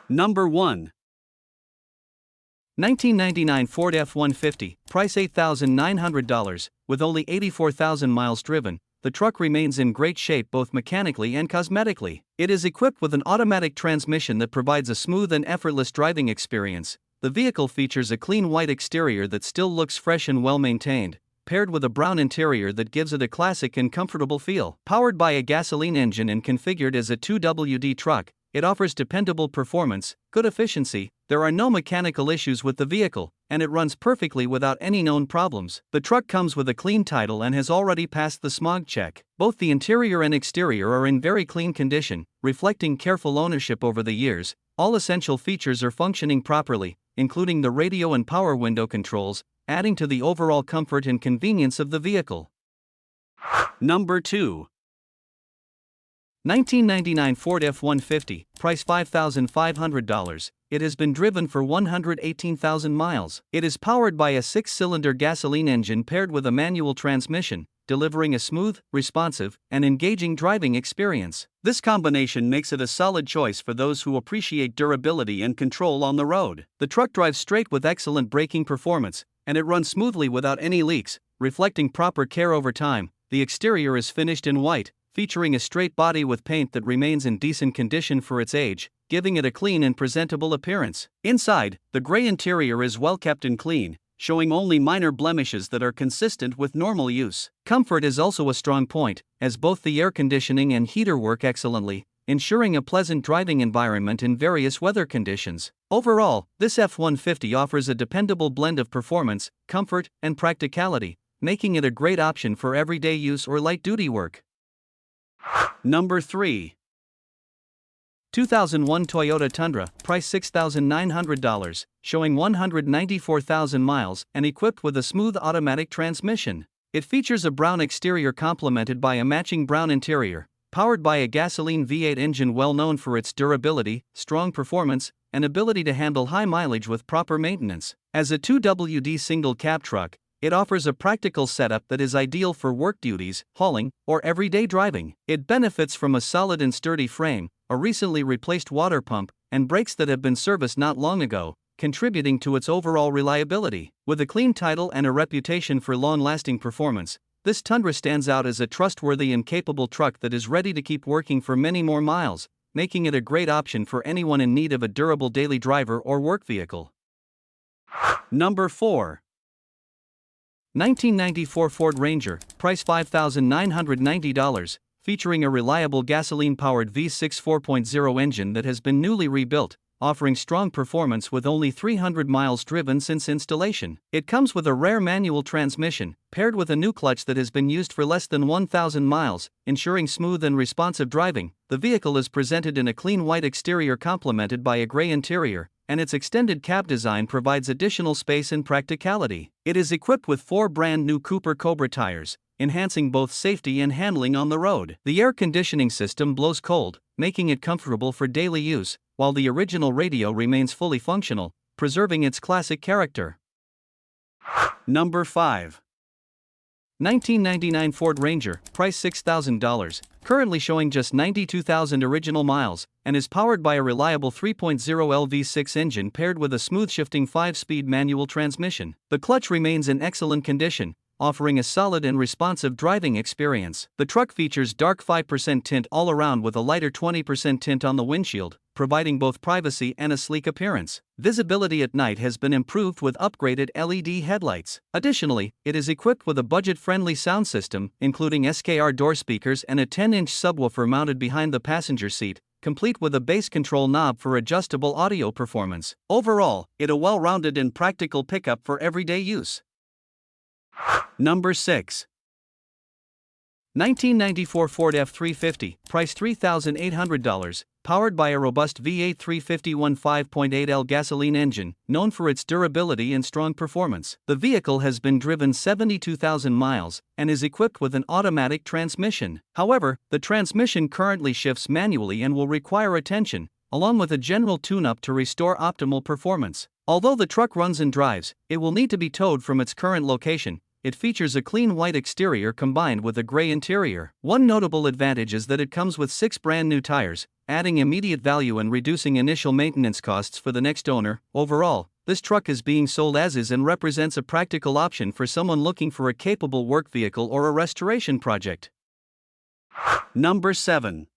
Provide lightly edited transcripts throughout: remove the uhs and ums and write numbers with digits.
Number 1. 1999 Ford F-150, price $8,900, with only 84,000 miles driven. The truck remains in great shape both mechanically and cosmetically. It is equipped with an automatic transmission that provides a smooth and effortless driving experience. The vehicle features a clean white exterior that still looks fresh and well maintained, paired with a brown interior that gives it a classic and comfortable feel. Powered by a gasoline engine and configured as a 2WD truck, it offers dependable performance, good efficiency, there are no mechanical issues with the vehicle, and it runs perfectly without any known problems. The truck comes with a clean title and has already passed the smog check. Both the interior and exterior are in very clean condition, reflecting careful ownership over the years. All essential features are functioning properly, including the radio and power window controls, adding to the overall comfort and convenience of the vehicle. Number 2. 1999 Ford F-150, price $5,500. It has been driven for 118,000 miles. It is powered by a 6-cylinder gasoline engine paired with a manual transmission, delivering a smooth, responsive, and engaging driving experience. This combination makes it a solid choice for those who appreciate durability and control on the road. The truck drives straight with excellent braking performance, and it runs smoothly without any leaks, reflecting proper care over time. The exterior is finished in white, featuring a straight body with paint that remains in decent condition for its age, giving it a clean and presentable appearance. Inside, the gray interior is well kept and clean, showing only minor blemishes that are consistent with normal use. Comfort is also a strong point, as both the air conditioning and heater work excellently, ensuring a pleasant driving environment in various weather conditions. Overall, this F-150 offers a dependable blend of performance, comfort, and practicality, making it a great option for everyday use or light-duty work. Number 3. 2001 Toyota Tundra, price $6,900, showing 194,000 miles and equipped with a smooth automatic transmission. It features a brown exterior complemented by a matching brown interior, powered by a gasoline V8 engine well known for its durability, strong performance, and ability to handle high mileage with proper maintenance. As a 2WD single cab truck, it offers a practical setup that is ideal for work duties, hauling, or everyday driving. It benefits from a solid and sturdy frame, a recently replaced water pump, and brakes that have been serviced not long ago, contributing to its overall reliability. With a clean title and a reputation for long-lasting performance, this Tundra stands out as a trustworthy and capable truck that is ready to keep working for many more miles, making it a great option for anyone in need of a durable daily driver or work vehicle. Number 4. 1994 Ford Ranger, price $5,990, featuring a reliable gasoline-powered V6 4.0 engine that has been newly rebuilt, offering strong performance with only 300 miles driven since installation. It comes with a rare manual transmission, paired with a new clutch that has been used for less than 1,000 miles, ensuring smooth and responsive driving. The vehicle is presented in a clean white exterior complemented by a gray interior, and its extended cab design provides additional space and practicality. It is equipped with 4 brand new Cooper Cobra tires, enhancing both safety and handling on the road. The air conditioning system blows cold, making it comfortable for daily use, while the original radio remains fully functional, preserving its classic character. Number 5. 1999 Ford Ranger, price $6,000, currently showing just 92,000 original miles, and is powered by a reliable 3.0L V6 engine paired with a smooth-shifting 5-speed manual transmission. The clutch remains in excellent condition, offering a solid and responsive driving experience. The truck features dark 5% tint all around with a lighter 20% tint on the windshield, providing both privacy and a sleek appearance. Visibility at night has been improved with upgraded LED headlights. Additionally, it is equipped with a budget-friendly sound system, including SKR door speakers and a 10-inch subwoofer mounted behind the passenger seat, complete with a bass control knob for adjustable audio performance. Overall, it is a well-rounded and practical pickup for everyday use. Number 6. 1994 Ford F-350, price $3,800, powered by a robust V8 351 5.8L gasoline engine, known for its durability and strong performance. The vehicle has been driven 72,000 miles and is equipped with an automatic transmission. However, the transmission currently shifts manually and will require attention, along with a general tune-up to restore optimal performance. Although the truck runs and drives, it will need to be towed from its current location. It features a clean white exterior combined with a gray interior. One notable advantage is that it comes with 6 brand new tires, adding immediate value and reducing initial maintenance costs for the next owner. Overall, this truck is being sold as is and represents a practical option for someone looking for a capable work vehicle or a restoration project. Number 7.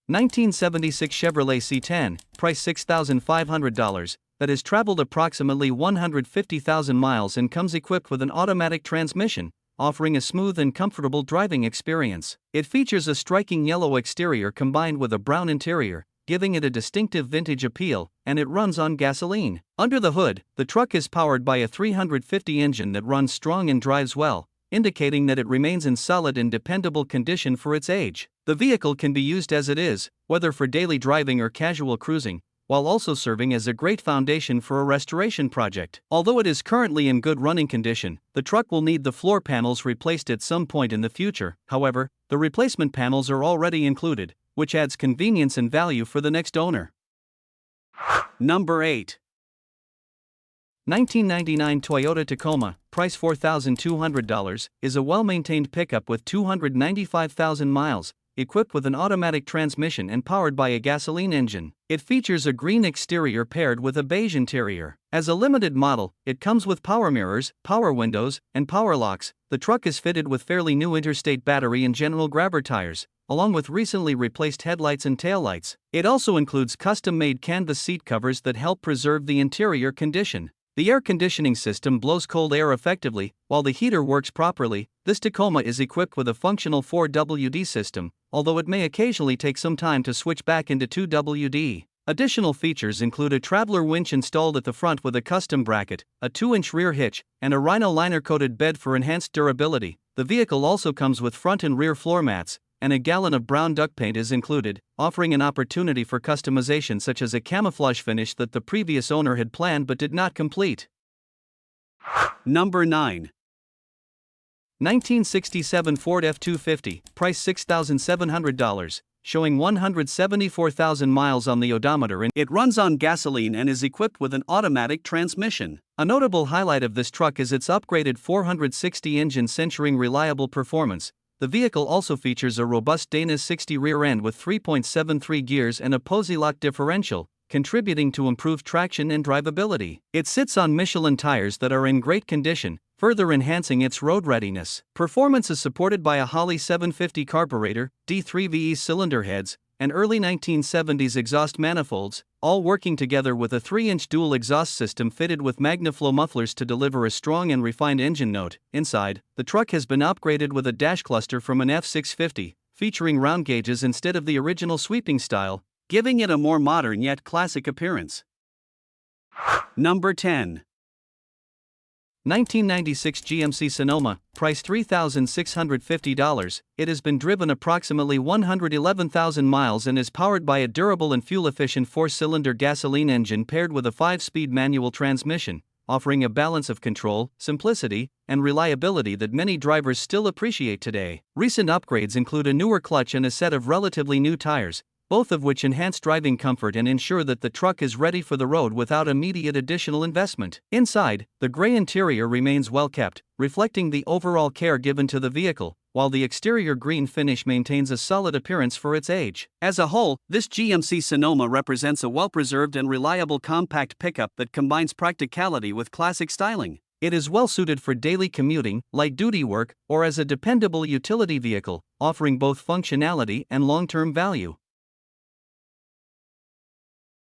1976 Chevrolet C10, price $6,500, that has traveled approximately 150,000 miles and comes equipped with an automatic transmission, offering a smooth and comfortable driving experience. It features a striking yellow exterior combined with a brown interior, giving it a distinctive vintage appeal, and it runs on gasoline. Under the hood, the truck is powered by a 350 engine that runs strong and drives well, indicating that it remains in solid and dependable condition for its age. The vehicle can be used as it is, whether for daily driving or casual cruising, while also serving as a great foundation for a restoration project. Although it is currently in good running condition, the truck will need the floor panels replaced at some point in the future. However, the replacement panels are already included, which adds convenience and value for the next owner. Number 8. 1999 Toyota Tacoma, price $4,200, is a well-maintained pickup with 295,000 miles, equipped with an automatic transmission and powered by a gasoline engine. It features a green exterior paired with a beige interior. As a limited model, it comes with power mirrors, power windows, and power locks. The truck is fitted with fairly new interstate battery and general grabber tires, along with recently replaced headlights and taillights. It also includes custom-made canvas seat covers that help preserve the interior condition. The air conditioning system blows cold air effectively, while the heater works properly. This Tacoma is equipped with a functional 4WD system, although it may occasionally take some time to switch back into 2WD. Additional features include a traveler winch installed at the front with a custom bracket, a 2-inch rear hitch, and a Rhino liner-coated bed for enhanced durability. The vehicle also comes with front and rear floor mats, and a gallon of brown duct paint is included, offering an opportunity for customization such as a camouflage finish that the previous owner had planned but did not complete. Number 9. 1967 Ford F-250, price $6,700, showing 174,000 miles on the odometer and It runs on gasoline and is equipped with an automatic transmission. a notable highlight of this truck is its upgraded 460 engine, ensuring reliable performance. The vehicle also features a robust Dana 60 rear end with 3.73 gears and a Posi-lock differential, contributing to improved traction and drivability. It sits on Michelin tires that are in great condition, further enhancing its road-readiness. Performance is supported by a Holley 750 carburetor, D3VE cylinder heads, and early 1970s exhaust manifolds, all working together with a 3-inch dual exhaust system fitted with MagnaFlow mufflers to deliver a strong and refined engine note. Inside, the truck has been upgraded with a dash cluster from an F650, featuring round gauges instead of the original sweeping style, giving it a more modern yet classic appearance. Number 10. 1996 GMC Sonoma, price $3,650. It has been driven approximately 111,000 miles and is powered by a durable and fuel-efficient 4-cylinder gasoline engine paired with a 5-speed manual transmission, offering a balance of control, simplicity, and reliability that many drivers still appreciate today. Recent upgrades include a newer clutch and a set of relatively new tires, both of which enhance driving comfort and ensure that the truck is ready for the road without immediate additional investment. Inside, the gray interior remains well kept, reflecting the overall care given to the vehicle, while the exterior green finish maintains a solid appearance for its age. As a whole, this GMC Sonoma represents a well-preserved and reliable compact pickup that combines practicality with classic styling. It is well suited for daily commuting, light-duty work, or as a dependable utility vehicle, offering both functionality and long-term value.